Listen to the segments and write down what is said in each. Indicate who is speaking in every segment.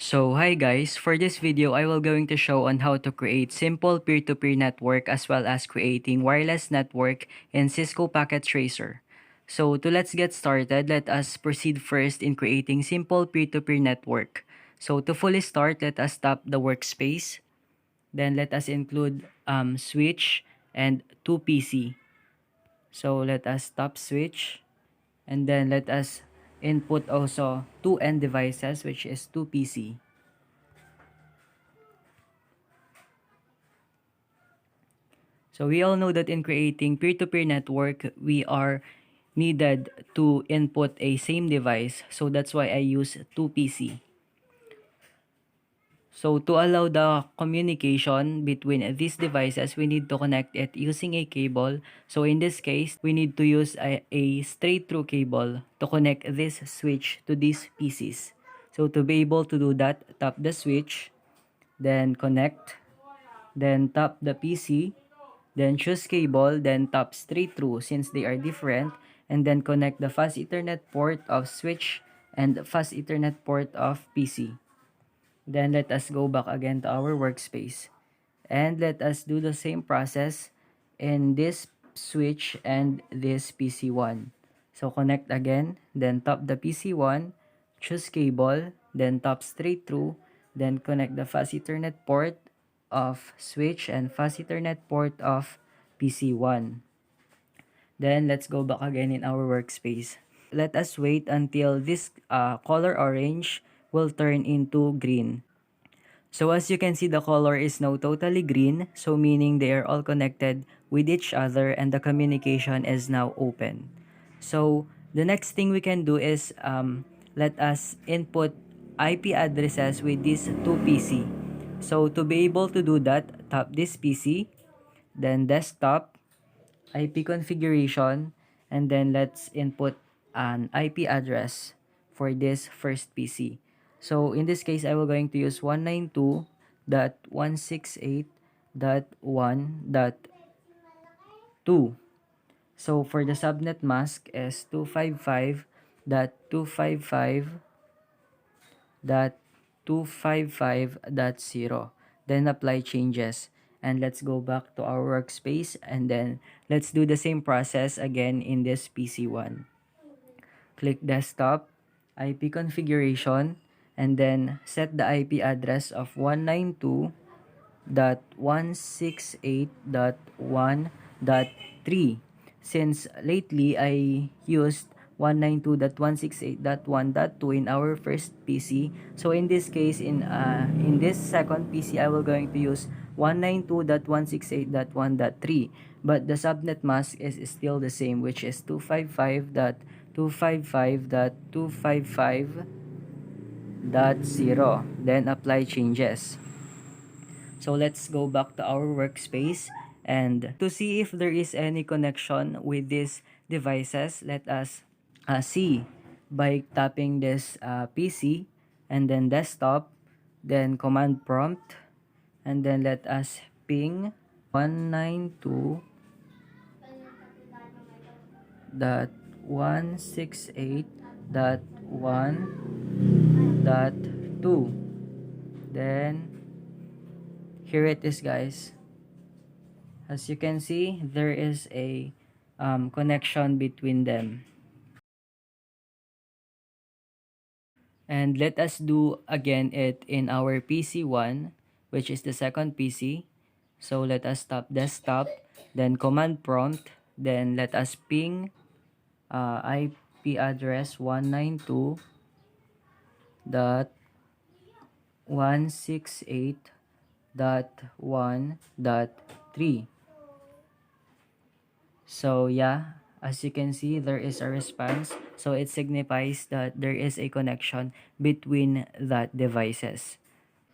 Speaker 1: So hi guys, for this video I will going to show on how to create simple peer-to-peer network as well as creating wireless network in Cisco Packet Tracer. So let's get started, let us proceed first in creating simple peer-to-peer network. So to fully start, let us tap the workspace. Then let us include switch and 2 PC. So let us tap switch and then let us input also 2 end devices, which is 2 PC. So we all know that in creating peer-to-peer network, we are needed to input a same device. So that's why I use 2 PC. So to allow the communication between these devices, we need to connect it using a cable. So in this case, we need to use a straight through cable to connect this switch to these PCs. So to be able to do that, tap the switch, then connect, then tap the PC, then choose cable, then tap straight through since they are different, and then connect the fast Ethernet port of switch and fast Ethernet port of PC. Then let us go back again to our workspace. And let us do the same process in this switch and this PC1. So connect again, then tap the PC1, choose cable, then tap straight through, then connect the fast Ethernet port of switch and fast Ethernet port of PC1. Then let's go back again in our workspace. Let us wait until this color orange will turn into green. So as you can see, the color is now totally green, so meaning they are all connected with each other and the communication is now open. So the next thing we can do is let us input IP addresses with this 2 PC. So to be able to do that, tap this PC, then desktop, IP configuration, and then let's input an IP address for this first PC. So in this case, I will going to use 192.168.1.2. So for the subnet mask is 255.255.255.0. Then apply changes. And let's go back to our workspace and then let's do the same process again in this PC1. Click desktop, IP configuration, and then set the IP address of 192.168.1.3. Since lately I used 192.168.1.2 in our first PC. So in this case, in this second PC, I will going to use 192.168.1.3. But the subnet mask is still the same, which is 255.255.255.0. Then apply changes. So let's go back to our workspace and to see if there is any connection with these devices, let us see by tapping this PC and then desktop, then command prompt, and then let us ping 192.168.1.2. Then here it is, guys. As you can see, there is a connection between them. And let us do again it in our PC1, which is the second PC. So let us tap desktop, then command prompt, then let us ping IP address 192.168.1.3. So yeah, as you can see, there is a response. So it signifies that there is a connection between that devices.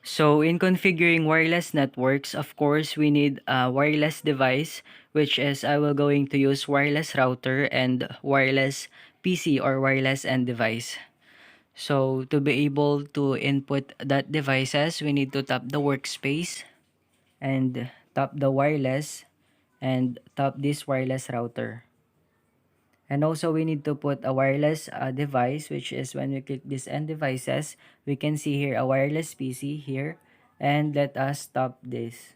Speaker 1: So in configuring wireless networks, of course, we need a wireless device, which is I will going to use wireless router and wireless PC or wireless end device. So to be able to input that devices, we need to tap the workspace and tap the wireless and tap this wireless router. And also we need to put a wireless device, which is when we click this end devices, we can see here a wireless PC here. And let us stop this.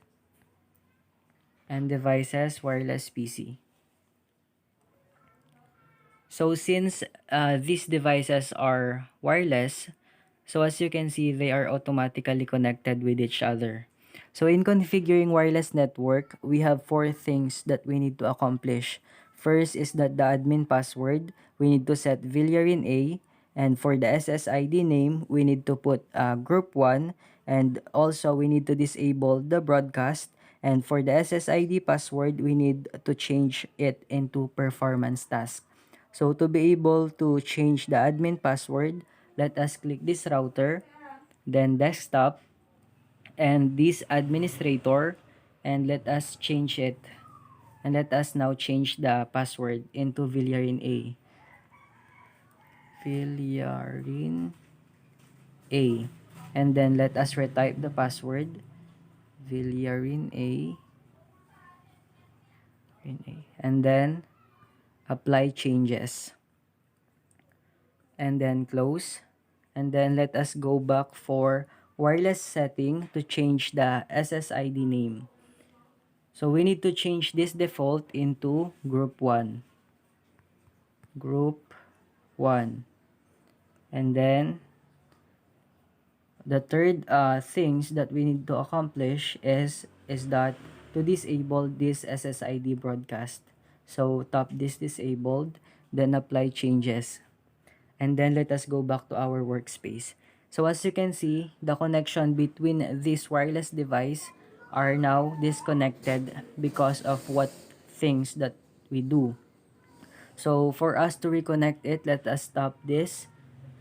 Speaker 1: End devices, wireless PC. So since these devices are wireless, so as you can see, they are automatically connected with each other. So in configuring wireless network, we have four things that we need to accomplish. First is that the admin password, we need to set Villarin A. And for the SSID name, we need to put group 1. And also, we need to disable the broadcast. And for the SSID password, we need to change it into performance task. So to be able to change the admin password, let us click this router, then desktop, and this administrator, and let us change it. And let us now change the password into Villarin A. Villarin A. And then let us retype the password. Villarin A. And then apply changes. And then close. And then let us go back for wireless setting to change the SSID name. So we need to change this default into group 1. Group 1. And then the third things that we need to accomplish is that to disable this SSID broadcast. So tap this disabled, then apply changes. And then let us go back to our workspace. So as you can see, the connection between this wireless device are now disconnected because of what things that we do. So for us to reconnect it, let us stop this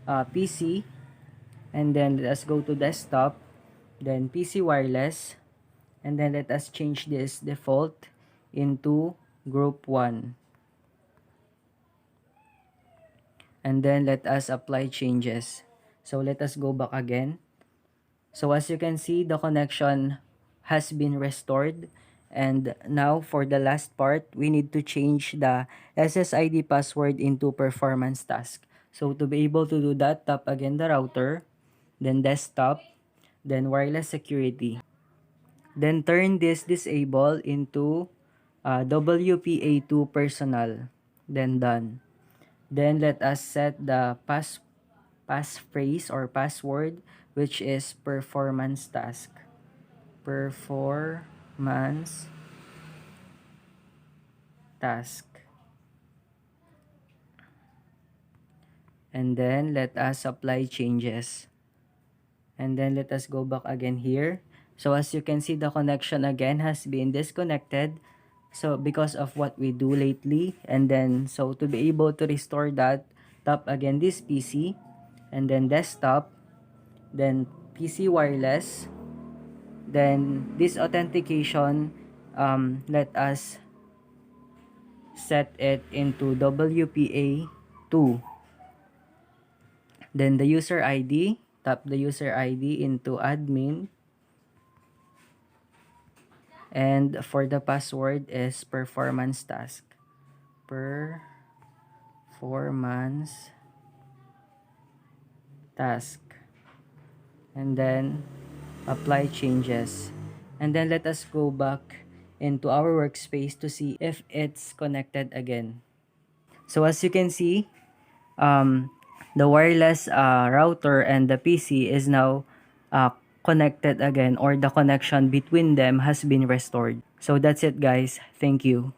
Speaker 1: PC, and then let us go to desktop, then PC wireless, and then let us change this default into group 1. And then let us apply changes. So let us go back again. So as you can see, the connection has been restored. And now for the last part, we need to change the SSID password into performance task. So to be able to do that, tap again the router, then desktop, then wireless security. Then turn this disable into WPA2 personal. Then done. Then let us set the passphrase or password, which is performance task. Performance task. And then let us apply changes. And then let us go back again here. So as you can see, the connection again has been disconnected. So because of what we do lately. And then so to be able to restore that, tap again this PC. And then desktop. Then PC wireless. Then this authentication, let us set it into WPA2. Then the user ID, tap the user ID into admin. And for the password is performance task. Performance task. And then apply changes. And then let us go back into our workspace to see if it's connected again. So as you can see, the wireless router and the PC is now connected again, or the connection between them has been restored. So that's it guys. Thank you.